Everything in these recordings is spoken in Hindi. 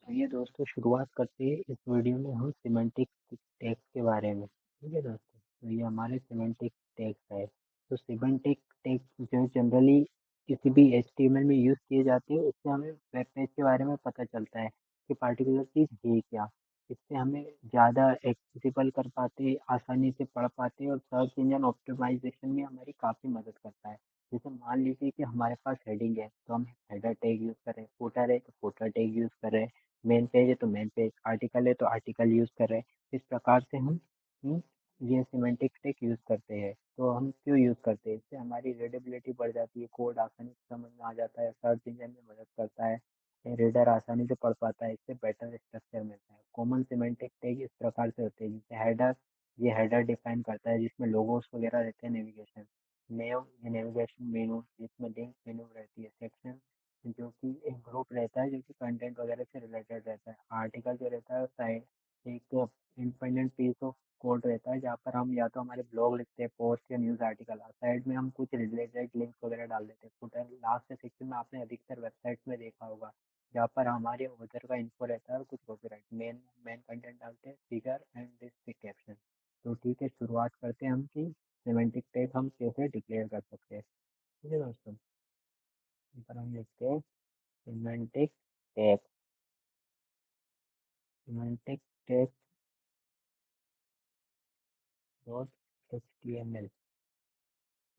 तो ये दोस्तों शुरुआत करते हैं इस वीडियो में हम सिमेंटिक टैग्स के बारे में। ठीक है दोस्तों, तो ये हमारे सिमेंटिक टैग्स है। तो सिमेंटिक टैग्स जो जनरली किसी भी HTML में यूज़ किए जाते हैं, उससे हमें वेब पेज के बारे में पता चलता है कि पार्टिकुलर चीज़ है क्या। इससे हमें ज़्यादा एक्सेसिबल कर पाते हैं, आसानी से पढ़ पाते हैं और सर्च इंजन ऑप्टिमाइजेशन में हमारी काफ़ी मदद करता है। जैसे मान लीजिए कि हमारे पास हेडिंग है तो हम हेडर टैग यूज़ करें, फुटर है तो फुटर टैग यूज़ करें, मेन पेज है तो मेन पेज, आर्टिकल है तो आर्टिकल यूज़ कर रहे हैं। इस प्रकार से हम ये सिमेंटिक टैग यूज़ करते हैं। तो हम क्यों यूज़ करते हैं? इससे हमारी रीडेबिलिटी बढ़ जाती है, कोड आसानी से समझ में आ जाता है, सर्च इंजन में मदद करता है, रीडर आसानी से पढ़ पाता है, इससे बेटर स्ट्रक्चर मिलता है। कॉमन सिमेंटिक टैग इस प्रकार से होते हैं, जैसे हेडर, ये हेडर डिफाइन करता है जिसमें लोगोस वगैरह रहते हैं, नेविगेशन। नेव, ये नेविगेशन मेनू जिसमें लिंक मेनू रहती है। सेक्शन जो कि एक ग्रुप रहता है जो कि कंटेंट वगैरह से रिलेटेड रहता है। आर्टिकल जो रहता है साइड एक इंडिपेंडेंट पीस ऑफ कोड रहता है, जहाँ पर हम या तो हमारे ब्लॉग लिखते हैं, पोस्ट या न्यूज़ आर्टिकल, साइड में हम कुछ रिलेटेड लिंक्स वगैरह डाल देते हैं। फुटर लास्ट सेक्शन में आपने अधिकतर वेबसाइट्स में देखा होगा, जहाँ पर हमारे ऑथर का इन्फो रहता है और कुछ कॉपीराइट। मेन मेन कंटेंट डालते हैं, फिगर एंड दिस कैप्शन। तो ठीक है, शुरुआत करते हैं हम कि सिमेंटिक टैग हम कैसे डिक्लेयर कर सकते हैं। ठीक है दोस्तों, यहाँ पर हम लिखते हैं semantic tag. Semantic tag dot HTML।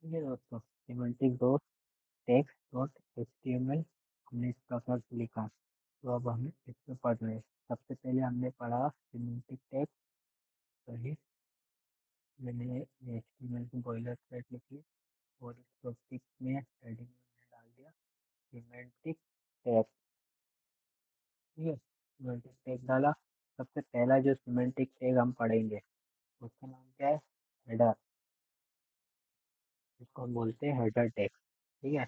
ठीक है दोस्तों, semantic dot tags dot HTML हमने इस प्रकार से लिखा। तो अब हम इस पे पढ़ रहे हैं। सबसे पहले हमने पढ़ा सिमेंटिक टैग। सही, मैंने HTML की बॉयलर प्लेट लिखी और इस टॉपिक में हेडिंग में डाल दिया सिमेंटिक टैग। ठीक है, सिमेंटिक टैग डाला। सबसे पहला जो सिमेंटिक टैग हम पढ़ेंगे उसका नाम क्या है? हेडर। इसको हम बोलते हैं हेडर टैग। ठीक है,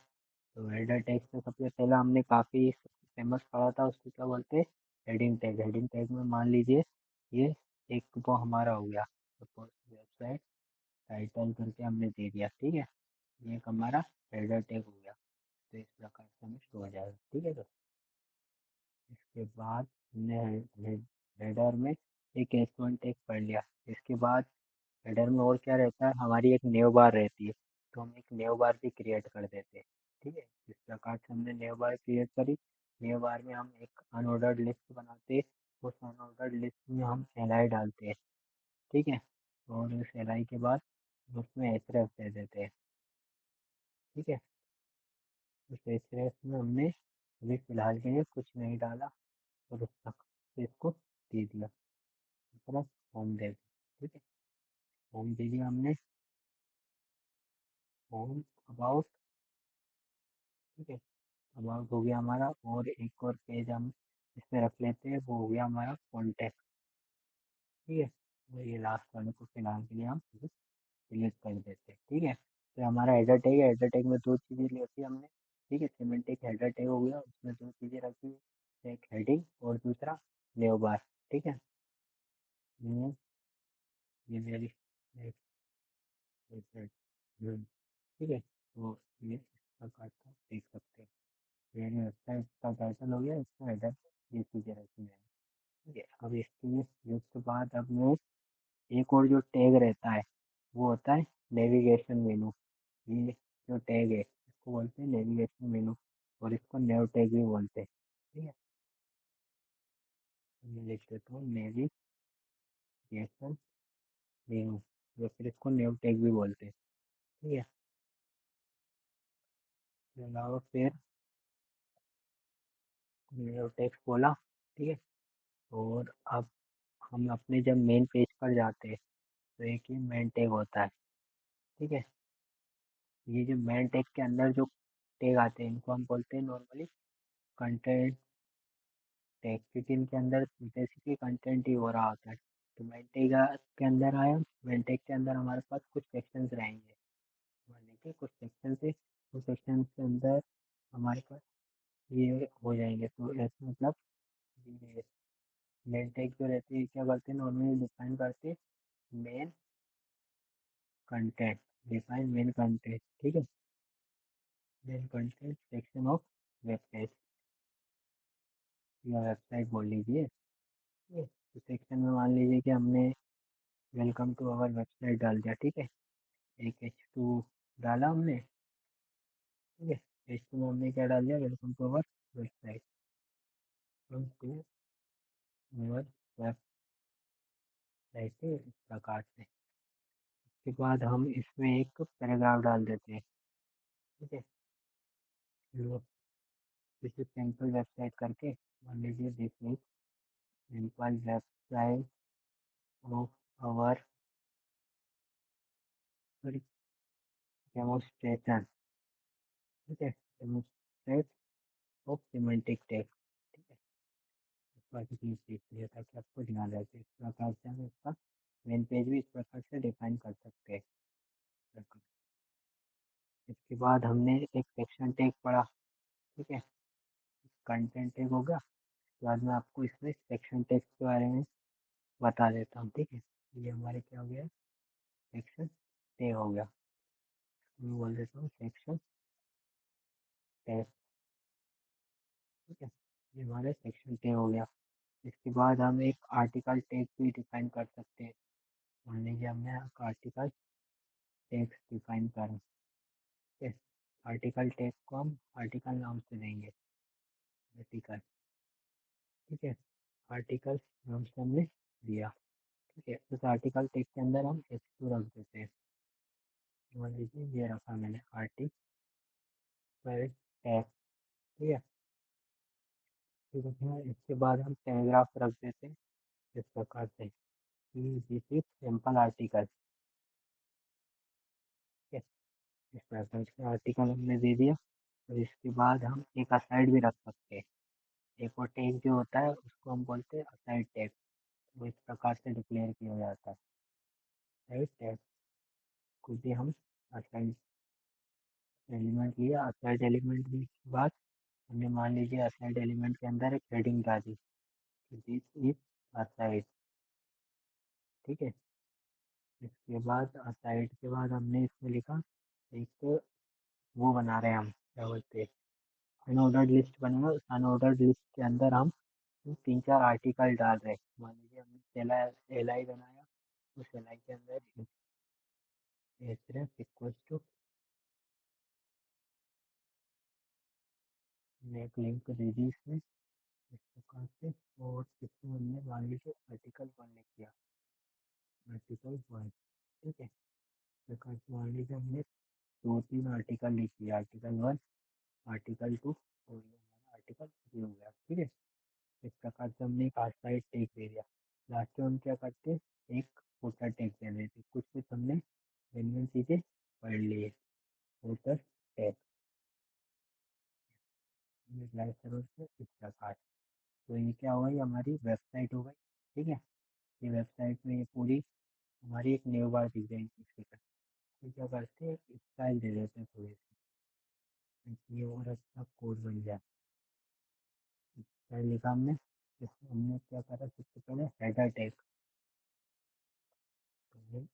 तो हेडर टैग से सबसे पहला हमने काफ़ी फेमस पढ़ा था, उसको क्या बोलते हैं? Heading tag. हेडिंग टैग में मान लीजिए ये एक वो हमारा हो गया, सपोज वेबसाइट टाइटल करके हमने दे दिया। ठीक है, ये एक हमारा हेडर टैग हो गया। तो इस प्रकार से हमें शो हो जाएगा। ठीक है, तो इसके बाद हमने हेडर में एक H1 टैग पढ़ लिया। इसके बाद हेडर में और क्या रहता है? हमारी एक नेव बार रहती है, तो हम एक नेव बार भी क्रिएट कर देते हैं। ठीक है, इस प्रकार से हमने नेव बार क्रिएट करी। नेव बार में हम एक अनऑर्डर्ड लिस्ट बनाते हैं, उस अनऑर्डर्ड लिस्ट में हम li डालते हैं। ठीक है, और उस li के बाद उसमें href दे देते हैं। ठीक है, उस href में हमने अभी फिलहाल के लिए कुछ नहीं डाला और उस तक से इसको दे दिया, मतलब होम दे दिया। ठीक है, होम दे दिया हमने, होम अबाउट। ठीक है, अबाउट हो गया हमारा, और एक और पेज हम इसमें रख लेते हैं, वो हो गया हमारा कॉन्टैक्ट। ठीक है, तो ये लास्ट वाले को फिलहाल के लिए हम डिलीट कर देते हैं। ठीक है, तो हमारा हेडर टैग है। हेडर टैग में दो चीज़ें रखी हमने। ठीक है, सिमेंटिक हेडर टैग हो गया, उसमें दो चीज़ें रखी है, एक हेडिंग और दूसरा नेव बार। ठीक है, ये मेरी एक वेबसाइट। ठीक है, तो ये इस प्रकार का देख सकते हैं। मेरी वेबसाइट का टाइटल हो गया, इसका हेडर, ये चीज़ें रखी हैं। ठीक है, अब इसके बाद अब वो एक और जो टैग रहता है वो होता है नेविगेशन मेनू। ये जो टैग है इसको बोलते हैं नेविगेशन मेनू, और इसको नेव टैग भी बोलते हैं। ठीक है, तो मैं लिख देता हूँ नेविगेशन मेनू, या फिर इसको नेव टैग भी बोलते हैं। ठीक है, इसके अलावा फिर नेव टैग बोला। ठीक है, और अब हम अपने जब मेन पेज पर जाते हैं तो एक ये मेन टैग होता है। ठीक है, ये जो मेन टैग के अंदर जो टैग आते हैं इनको हम बोलते हैं नॉर्मली कंटेंट टैग, क्योंकि इनके अंदर बेसिकली कंटेंट ही हो रहा होता है। तो मेन टैग के अंदर आया, मेन टैग के अंदर हमारे पास कुछ सेक्शंस रहेंगे। मान लीजिए कुछ सेक्शन से, उस सेक्शन के अंदर हमारे पास ये हो जाएंगे। तो ऐसे मतलब ये मेन टैग जो रहते हैं क्या करते हैं? नॉर्मली डिफाइन करते हैं main content, define main content. ठीक है, main content section of web page. या वेबसाइट बोल लीजिए, ठीक है। तो सेक्शन में मान लीजिए कि हमने वेलकम टू अवर वेबसाइट डाल दिया, ठीक है। एक H2 डाला हमने, ठीक है। H2 में हमने क्या डाल दिया, welcome to our website, welcome to our website, इस प्रकार से। उसके बाद हम इसमें एक पैराग्राफ डाल देते हैं, ठीक है। जैसे सिंपल वेबसाइट करके मान लीजिए this is simple website of our demonstration, ठीक है। डेमोस्ट्रेट ऑफ सिमेंटिक टेक्स्ट, ठीक है। इस बार की चीज़ सीख लिया ताकि आपको ध्यान रहे। इस प्रकार से हम इसका मेन पेज भी इस प्रकार से डिफाइन कर सकते हैं। इसके बाद हमने एक सेक्शन टैग पढ़ा, ठीक है। कंटेंट टैग होगा। उसके बाद में आपको इसमें सेक्शन टैग के बारे में बता देता हूँ, ठीक है। ये हमारे क्या हो गया, सेक्शन टैग हो गया। मैं बोल देता हूँ सेक्शन टैग, ठीक है। ये हमारे सेक्शन टैग हो गया। इसके बाद हम एक आर्टिकल टैग भी डिफाइन कर सकते हैं। मान लीजिए हमने आर्टिकल टैग डिफाइन करा, ठीक है। आर्टिकल टैग को हम आर्टिकल नाम से देंगे, आर्टिकल, ठीक है। आर्टिकल नाम से हमने दिया, ठीक है। उस आर्टिकल टैग के अंदर हम H2 रख देते हैं। मान लीजिए ये रखा मैंने आर्टिकल टैग, ठीक है। ठीक है, इसके बाद हम पैराग्राफ रख देते हैं इस प्रकार से कि दिस इज सिंपल आर्टिकल, ठीक है। इस प्रकार से आर्टिकल हमने दे दिया। तो इसके बाद हम एक असाइड भी रख सकते हैं। एक और टैग जो होता है उसको हम बोलते हैं असाइड टैग। वो इस प्रकार से डिक्लेयर किया जाता है, असाइड टैग को भी हम असाइड एलिमेंट लिया। असाइड एलिमेंट के बाद हमने मान लीजिए असाइड एलिमेंट के अंदर एक हेडिंग डाली, दिस इज असाइड, ठीक है। इसके बाद असाइड के बाद हमने इसमें लिखा एक वो बना रहे हैं हम, क्या बोलते हैं, अनऑर्डर्ड लिस्ट बनेगा। उस अनऑर्डर्ड लिस्ट के अंदर हम 3-4 आर्टिकल डाल रहे हैं। मान लीजिए हमने एल आई बनाया, उस एल आई के अंदर इक्वल टू एक लिंक दे दी इसमें इस प्रकार से। और इसमें हमने मान लीजिए आर्टिकल 1 लिख दिया, आर्टिकल 1, ठीक है। इस प्रकार से मान लीजिए हमने 2-3 आर्टिकल लिख दिया, आर्टिकल 1, आर्टिकल 2 और ये हमारा आर्टिकल 3 हो गया, ठीक है। इस प्रकार से हमने एक आउटसाइड टैग दे दिया। लास्ट में हम क्या करते हैं, एक फुटर टैग दे देते। कुछ कुछ हमने जेन्युइन चीज़ें पढ़ ली है। फुटर टैग लाइव सर्वर से इस प्रकार। तो ये क्या होगा, ये हमारी वेबसाइट हो गई, ठीक है। ये वेबसाइट में ये पूरी हमारी एक न्यू बार दिख जाएगी इसी का। तो क्या करते हैं, स्टाइल दे देते हैं थोड़ी सी, ताकि ये और अच्छा कोड बन जाए। स्टाइल लिखा हमने, इसमें हमने क्या करा, सबसे पहले हेडर टैग। तो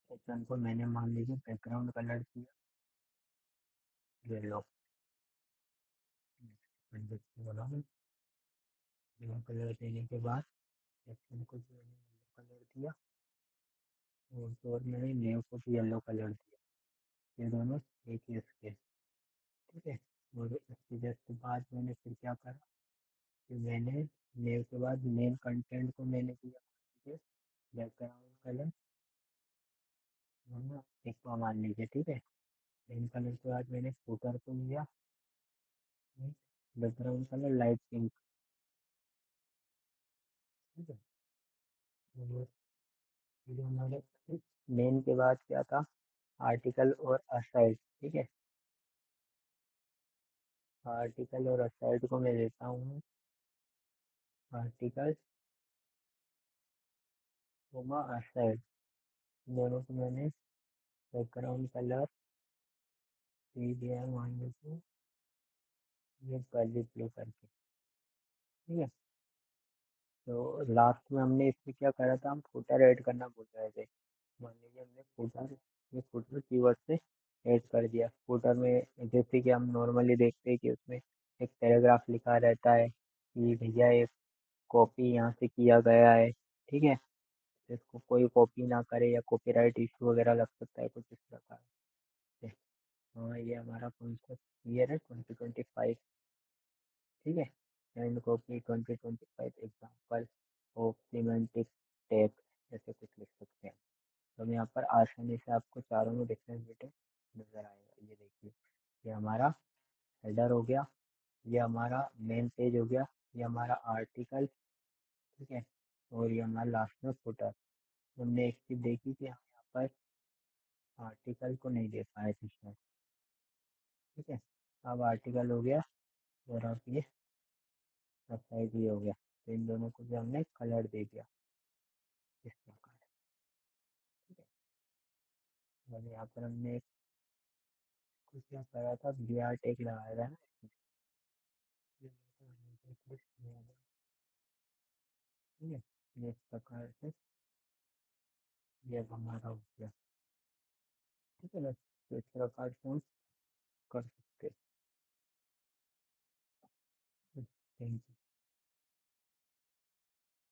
सेक्शन को मैंने मान लीजिए बैकग्राउंड कलर किया येलो, बनाओ। येलो कलर देने के बाद सेक्शन को जो मैंने येलो कलर दिया और मैंने नेव को भी येलो कलर दिया। ये दोनों एक ही इसके, ठीक है। और इसके जस्ट बाद मैंने फिर क्या करा कि मैंने नेव के बाद मेन कंटेंट को मैंने दिया बैकग्राउंड कलर, एक मान लीजिए, ठीक है। मेन कलर के बाद मैंने फुटर को लिया बैकग्राउंड कलर लाइट पिंक, ठीक है। और फिर हमारे मेन के बाद क्या था, आर्टिकल और असाइड, ठीक है। आर्टिकल और असाइड को मैं देता हूँ आर्टिकल कोमा असाइड, दोनों को मैंने बैकग्राउंड कलर दे दिया है, मान लीजिए ये कर्ली ब्लू करके, ठीक है। तो लास्ट में हमने इसमें क्या करा था, हम फुटर ऐड करना भूल रहे थे। मान लीजिए हमने फुटर, ये फुटर कीवर्ड से ऐड कर दिया फुटर में। जैसे कि हम नॉर्मली देखते हैं कि उसमें एक पैराग्राफ लिखा रहता है कि भैया एक कॉपी यहाँ से किया गया है, ठीक है। इसको कोई कॉपी ना करे या कॉपीराइट इशू वगैरह लग सकता है कुछ इस प्रकार से। हाँ, ये हमारा कौन सा ईयर है, 2025, ठीक है। And copy 2025 example of semantic text ऐसे कुछ लिख सकते हैं। तो हम यहाँ पर आसानी से आपको चारों में डिफरेंस बेटे नजर आएगा। ये देखिए, ये हमारा हेडर हो गया, ये हमारा मेन पेज हो गया, ये हमारा आर्टिकल, ठीक है। और ये हमारा लास्ट में फुटर। हमने एक चीज देखी कि हम यहाँ पर आर्टिकल को नहीं दे पाए थे इसमें, ठीक है। अब आर्टिकल हो गया और अब ये साइज भी हो गया, तो इन दोनों को भी हमने कलर दे दिया इस प्रकार, ठीक है। और यहाँ पर हमने कुछ क्या करा था, बी आर टेक लगाया था ना इसमें, ठीक है। ये इस प्रकार से ये अब हमारा हो गया, ठीक है ना। तो इस प्रकार से हम कर सकते हैं। Thank you.